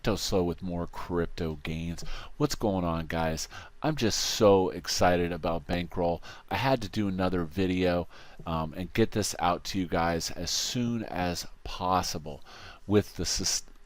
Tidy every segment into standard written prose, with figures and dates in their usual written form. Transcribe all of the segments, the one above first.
Crypto Slow with more crypto gains. What's going on, guys? I'm just so excited about Bankroll. I had to do another video and get this out to you guys as soon as possible with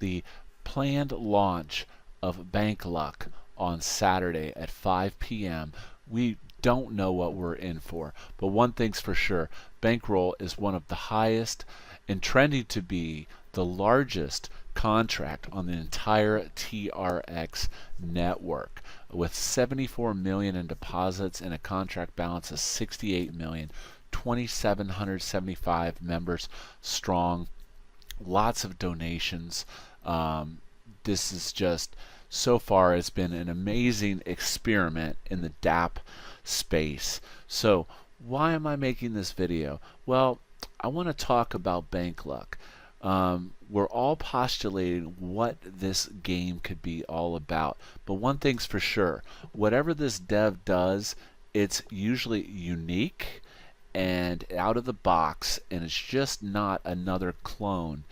the planned launch of Bank Luck on Saturday at 5 p.m. We don't know what we're in for, but one thing's for sure: Bankroll is one of the highest and trending to be the largest contract on the entire TRX network, with 74 million in deposits and a contract balance of 68 million, 2,775 members strong, lots of donations. This is just, so far, it's been an amazing experiment in the DApp space. So why am I making this video? Well, I want to talk about Bank Luck. We're all postulating what this game could be all about, but one thing's for sure: whatever this dev does, it's usually unique and out of the box, and it's just not another clone,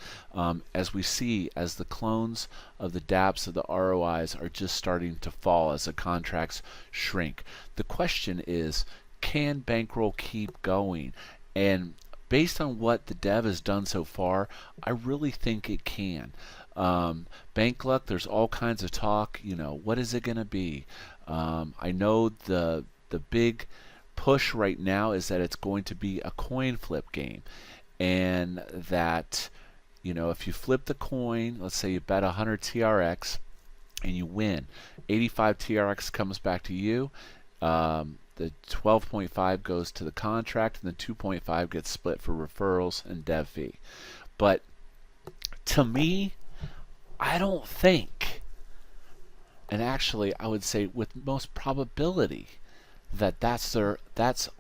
as we see as the clones of the dApps of the ROIs are just starting to fall as the contracts shrink. The question is, can Bankroll keep going? And based on what the dev has done so far, I really think it can. Bank Luck, there's all kinds of talk, what is it going to be? I know the big push right now is that it's going to be a coin flip game, and that if you flip the coin, let's say you bet 100 TRX and you win, 85 TRX comes back to you. The 12.5 goes to the contract, and the 2.5 gets split for referrals and dev fee. But to me, I don't think, and actually I would say with most probability, that that's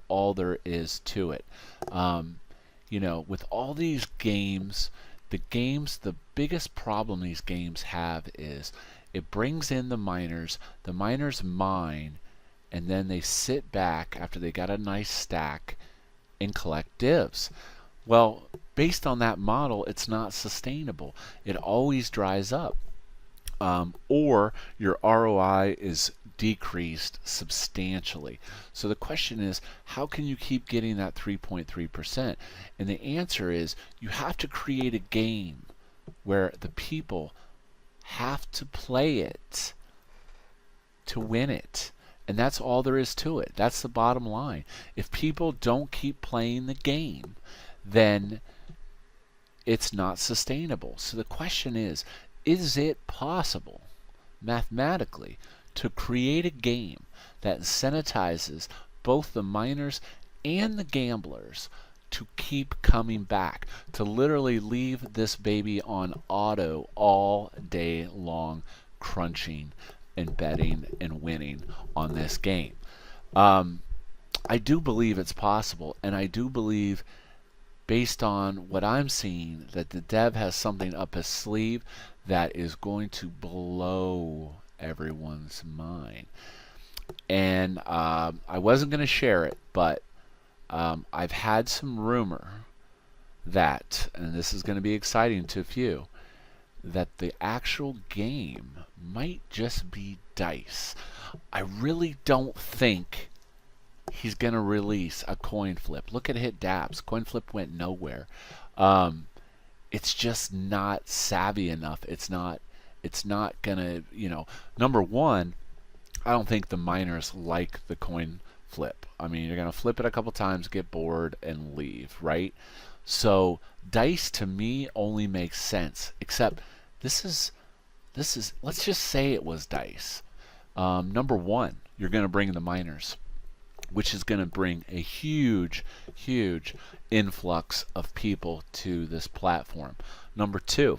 all there is to it. With all these games, the biggest problem these games have is it brings in the miners mine, and then they sit back after they got a nice stack and collect divs. Well, based on that model, it's not sustainable. It always dries up. Or your ROI is decreased substantially. So the question is, how can you keep getting that 3.3%? And the answer is, you have to create a game where the people have to play it to win it. And that's all there is to it. That's the bottom line. If people don't keep playing the game, then it's not sustainable. So the question is it possible mathematically to create a game that incentivizes both the miners and the gamblers to keep coming back, to literally leave this baby on auto all day long, crunching and betting and winning on this game? I do believe it's possible, and I do believe, based on what I'm seeing, that the dev has something up his sleeve that is going to blow everyone's mind. And I wasn't going to share it, but I've had some rumor that, and this is going to be exciting to a few, that the actual game might just be dice. I really don't think he's going to release a coin flip. Look at Hit Dapps. Coin flip went nowhere. It's just not savvy enough. It's not going to, number one, I don't think the miners like the coin flip. I mean, you're going to flip it a couple times, get bored, and leave, right? So dice to me only makes sense, except this is let's just say it was dice. Number one, you're going to bring the miners, which is going to bring a huge influx of people to this platform. Number two,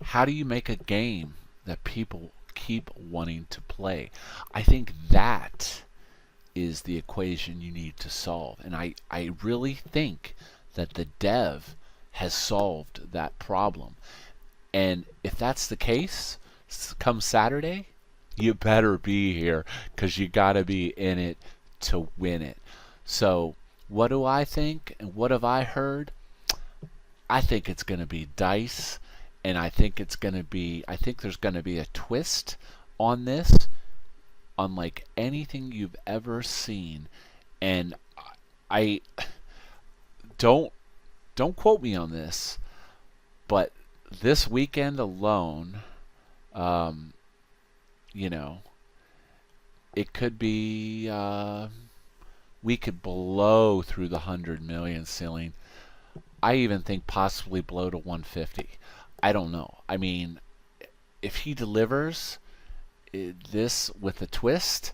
how do you make a game that people keep wanting to play? I think that is the equation you need to solve, and I really think that the dev has solved that problem. And if that's the case, come Saturday, you better be here, because you got to be in it to win it. So what do I think, and what have I heard? I think it's going to be dice, and I think it's going to be, I think there's going to be a twist on this unlike anything you've ever seen. And I don't quote me on this, but this weekend alone, um, you know, it could be we could blow through the 100 million ceiling. I even think possibly blow to 150. I don't know. I mean, if he delivers this with a twist,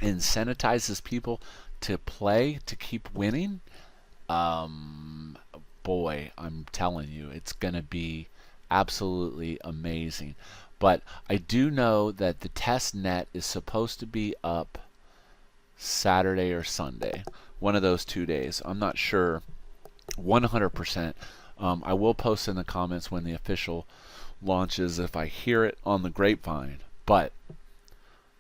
incentivizes people to play to keep winning, boy, I'm telling you, it's going to be absolutely amazing. But I do know that the test net is supposed to be up Saturday or Sunday, one of those 2 days. I'm not sure 100%. I will post in the comments when the official launches if I hear it on the grapevine. But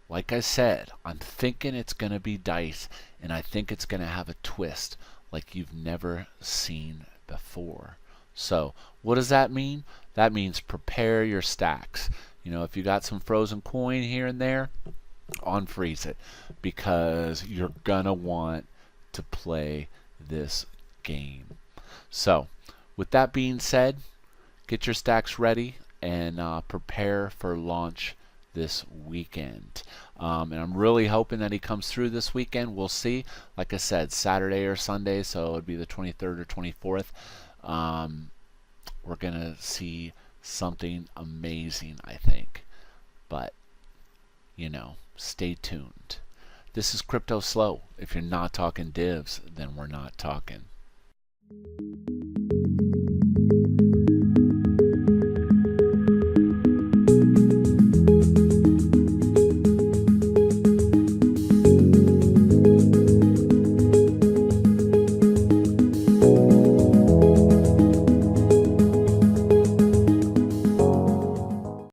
like I said, I'm thinking it's going to be dice, and I think it's going to have a twist like you've never seen before. So what does that mean? That means prepare your stacks. You know, if you got some frozen coin here and there, unfreeze it, because you're going to want to play this game. So with that being said, get your stacks ready and prepare for launch this weekend. And I'm really hoping that he comes through this weekend. We'll see. Like I said, Saturday or Sunday, so it would be the 23rd or 24th. We're going to see something amazing, I think. But, you know, stay tuned. This is Crypto Slow. If you're not talking divs, then we're not talking.